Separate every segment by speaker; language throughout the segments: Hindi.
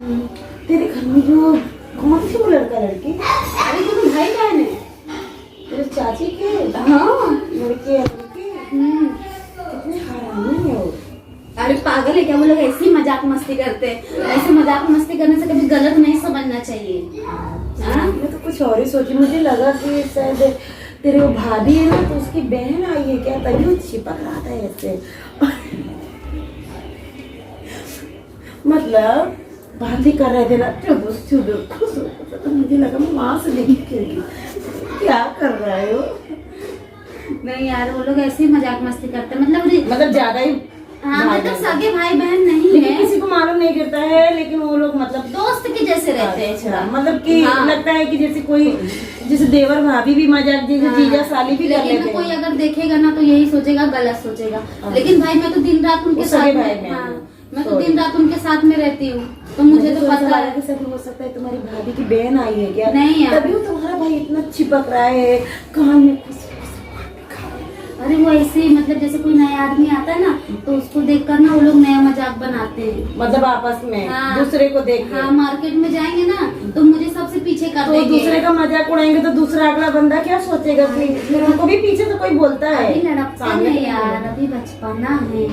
Speaker 1: तेरे घर में जो कौन सी वो लड़का लड़की?
Speaker 2: अरे तो भाई बहन है
Speaker 1: तेरे चाची के?
Speaker 2: हाँ।
Speaker 1: लड़के लड़के कितने हरामी है वो।
Speaker 2: अरे पागल है क्या, वो लोग ऐसे ही मजाक मस्ती करते हैं। ऐसे मजाक मस्ती करने से कभी गलत नहीं समझना चाहिए। हाँ?
Speaker 1: मैं तो कुछ और ही सोची, मुझे लगा कि शायद तेरे वो भाभी है ना, तो उसकी बहन आई है क्या, तभी वो चिपक रहा था ऐसे। मतलब बातें कर रहे थे ना, चुदो खुश हो, तो मुझे लगा मैं वहां से देखी क्या कर रहा है वो।
Speaker 2: नहीं यार, वो लोग ऐसे ही मजाक मस्ती करते हैं। मतलब
Speaker 1: ज्यादा ही।
Speaker 2: हाँ, मतलब सगे भाई बहन नहीं
Speaker 1: लेकिन
Speaker 2: है,
Speaker 1: किसी को मालूम नहीं करता है, लेकिन वो लोग मतलब
Speaker 2: दोस्त के जैसे रहते हैं।
Speaker 1: अच्छा, मतलब कि
Speaker 2: हाँ।
Speaker 1: लगता है कि जैसे कोई जैसे देवर भाभी भी मजाक, जैसे
Speaker 2: हाँ।
Speaker 1: जीजा साली भी कर
Speaker 2: लेकिन
Speaker 1: लेते
Speaker 2: कोई
Speaker 1: हैं।
Speaker 2: अगर देखेगा ना तो यही सोचेगा, गलत सोचेगा। लेकिन भाई मैं तो दिन रात उनके
Speaker 1: वो
Speaker 2: साथ
Speaker 1: सगे
Speaker 2: में,
Speaker 1: भाई बहन
Speaker 2: हाँ,
Speaker 1: हैं।
Speaker 2: मैं तो दिन रात उनके साथ में रहती हूँ, तो मुझे तो पता है।
Speaker 1: कि सभी हो सकता है तुम्हारी भाभी की बहन आई है क्या?
Speaker 2: नहीं यार।
Speaker 1: तभी वो तुम्हारा भाई इतना चिपक रहा है कान में खुश।
Speaker 2: अरे वो ऐसे ही, मतलब जैसे कोई नया आदमी आता है ना, तो उसको देखकर ना वो लोग नया मजाक बनाते हैं।
Speaker 1: मतलब आपस में
Speaker 2: हाँ।
Speaker 1: दूसरे को देख के।
Speaker 2: हाँ, मार्केट में जाएंगे ना तो मुझे सबसे पीछे कर
Speaker 1: तो
Speaker 2: देंगे।
Speaker 1: दूसरे का मजाक उड़ाएंगे तो दूसरा अगला बंदा क्या सोचेगा कि फिर उनको भी पीछे तो कोई बोलता है।
Speaker 2: अभी लड़कते
Speaker 1: सामने
Speaker 2: हैं
Speaker 1: तो नहीं
Speaker 2: यार,
Speaker 1: बोलता।
Speaker 2: अभी बचपना है,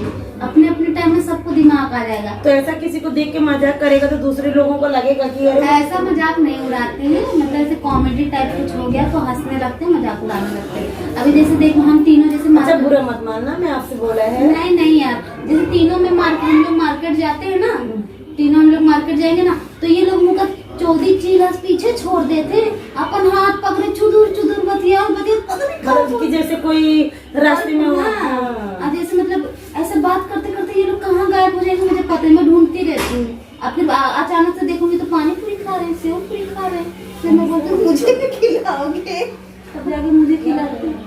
Speaker 2: अपने अपने टाइम में सबको दिमाग आ जाएगा।
Speaker 1: तो ऐसा किसी को देख के मजाक करेगा तो दूसरे लोगों को लगेगा कि अरे
Speaker 2: ऐसा मजाक नहीं उड़ाते हैं, मतलब ऐसे कॉमेडी टाइप कुछ हो गया तो हंसने लगते हैं, मजाक उड़ाने लगते हैं। अभी जैसे देखो हम तीनों जैसे
Speaker 1: अच्छा, बुरा मत मानना, मैं आपसे बोला है।
Speaker 2: नहीं नहीं यार, जैसे तीनों में मार्केट, हम लोग मार्केट जाते हैं ना, तीनों हम लोग मार्केट जाएंगे ना, तो ये लोग मुझे चौधी चीज पीछे छोड़ देते, अपन हाथ पकड़े चुदुर चुदुर बतिया पता नहीं
Speaker 1: मतलब कि जैसे कोई रास्ते में हो।
Speaker 2: हाँ, जैसे मतलब ऐसे बात करते करते ये लोग कहाँ गायब हो जाएंगे मुझे पता है, मैं ढूंढती रहती हूँ। अब फिर अचानक से देखूंगी तो पानी पूरी खा रहे हैं, सेव पूरी खा रहे हैं, फिर मैं बोलती हूँ मुझे भी खिलाओगे, तब जाके मुझे खिलाते हैं।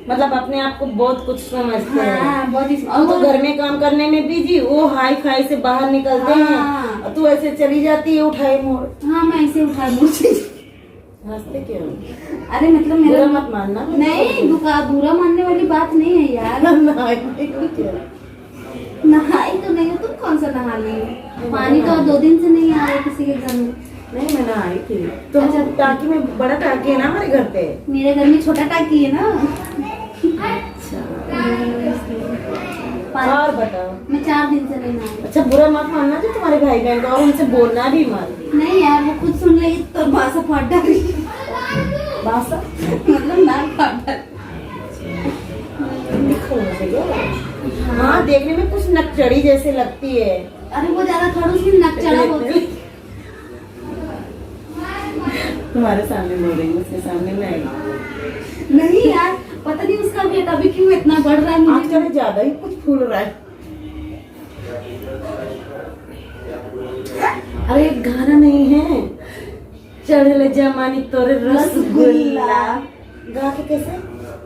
Speaker 1: मतलब अपने आप को बहुत कुछ समझते हैं।
Speaker 2: हाँ, बहुत ही।
Speaker 1: और तो घर में काम करने में बिजी, वो हाई फाई से बाहर निकलते
Speaker 2: हाँ।
Speaker 1: हैं और तू ऐसे चली जाती है उठाए मोड़।
Speaker 2: हाँ, मैं ऐसे उठाई मुझे।
Speaker 1: हंसते क्यों?
Speaker 2: अरे मतलब मेरा
Speaker 1: बुरा मत मानना।
Speaker 2: नहीं, बुरा मानने वाली बात नहीं है यार। नहाई तो नहीं हो, तुम कौन सा नहा ली? पानी तो 2 दिन से नहीं आ रहा किसी के घर में।
Speaker 1: नहीं, मैं नहाई थी। तो
Speaker 2: अच्छा।
Speaker 1: टाकी में बड़ा टाकी है ना हमारे घर पे।
Speaker 2: मेरे घर में छोटा टाकी है ना।
Speaker 1: और बताओ।
Speaker 2: मैं 4 दिन से नहीं नहाई।
Speaker 1: अच्छा, बुरा मत मानना जो तुम्हारे भाई बहन का, और उनसे बोलना भी मत।
Speaker 2: नहीं यार, वो खुद सुन लेगी तो बासा फाट डाली।
Speaker 1: बासा
Speaker 2: मतलब नाक फाट डाली।
Speaker 1: हाँ, देखने में कुछ नकचड़ी जैसे लगती है।
Speaker 2: अरे वो ज्यादा खड़ूस भी नक चढ़ा होती।
Speaker 1: तुम्हारे सामने बोल रही हूँ, उसके सामने नहीं।
Speaker 2: नहीं यार, पता नहीं उसका वेट अभी क्यों इतना बढ़ रहा है मुझे।
Speaker 1: आजकल ज्यादा ही कुछ फूल रहा है। अरे एक गाना नहीं है, चढ़ले जमानी तोरे रसगुल्ला, गा के कैसे?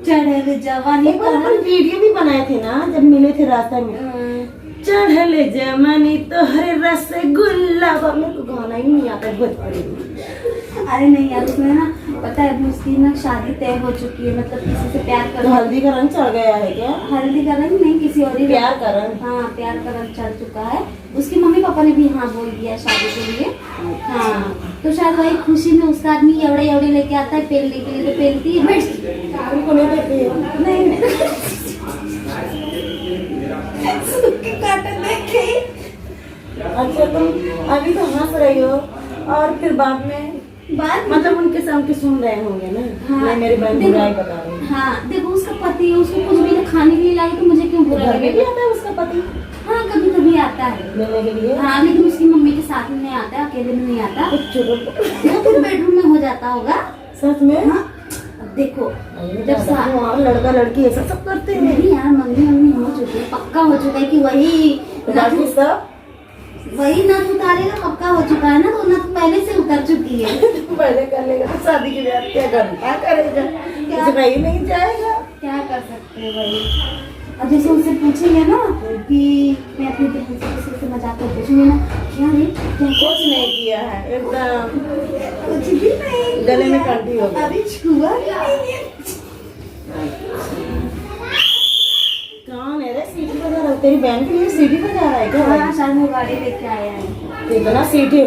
Speaker 2: चढ़े जवानी
Speaker 1: एक बार अपन वीडियो भी बनाए थे ना जब मिले थे रास्ते में। चढ़ले जमानी तोहरे रसगुल्ला, मेरे को गाना ही नहीं आता भोजपुरी में।
Speaker 2: अरे नहीं यार, उसमें ना पता है उसकी ना शादी तय हो चुकी है, मतलब किसी से प्यार कर।
Speaker 1: तो हल्दी का रंग चढ़ गया है क्या?
Speaker 2: हल्दी का रंग नहीं, किसी और ही
Speaker 1: प्यार का रंग।
Speaker 2: हाँ, प्यार का रंग चढ़ चुका है। उसके मम्मी पापा ने भी हाँ बोल दिया शादी के लिए। हाँ, तो शायद वही खुशी में उसका आदमी एवड़े एवड़े लेके आता है पेलने के लिए, तो पेलती है।
Speaker 1: उनको नहीं देती है?
Speaker 2: नहीं काटन देखे।
Speaker 1: अच्छा, तुम अभी तो हंस रही हो और फिर बाद में
Speaker 2: बात
Speaker 1: मतलब उनके सामने सुन रहे होंगे ना।
Speaker 2: हाँ।
Speaker 1: मैं मेरी बहन
Speaker 2: देखो-
Speaker 1: बुराई बता रही हूँ।
Speaker 2: हाँ, देखो उसका पति है, उसको कुछ भी खाने के लिए लाए तो मुझे क्यों बुरा
Speaker 1: घर में भी
Speaker 2: लगेगा?
Speaker 1: आता है उसका पति
Speaker 2: हाँ, कभी कभी आता है।
Speaker 1: मिलने के लिए?
Speaker 2: हाँ, लेकिन उसकी मम्मी के साथ में नहीं आता है, अकेले में नहीं आता।
Speaker 1: कुछ चुप।
Speaker 2: वो तो बेडरूम में हो जाता होगा।
Speaker 1: सच में?
Speaker 2: हाँ, अब देखो जब
Speaker 1: और लड़का लड़की ऐसा सब करते हैं।
Speaker 2: नहीं यार, मंगनी मंगनी हो चुकी है, पक्का हो चुका है कि वही
Speaker 1: बाकी सब
Speaker 2: नथ उतारेगा, पक्का हो चुका है ना, तो नथ पहले से उतर चुकी है।
Speaker 1: पहले कर लेगा तो शादी के बाद क्या करना करेगा? कुछ नहीं नहीं जाएगा।
Speaker 2: क्या कर सकते हैं भाई। अब जैसे उनसे पूछेंगे ना कि मैं अपनी बहन से किसी से मजाक कर पूछूंगी ना, क्या रे क्या
Speaker 1: कुछ नहीं किया है, एकदम
Speaker 2: कुछ भी नहीं,
Speaker 1: गले में कंठी हो गई।
Speaker 2: अभी छुआ भी नहीं है।
Speaker 1: कौन है रे सीटी बजा रहा है तेरी बहन के लिए सीटी बजा रहा है क्या
Speaker 2: हाँ शायद वो गाड़ी लेके आया है।
Speaker 1: इतना सीटी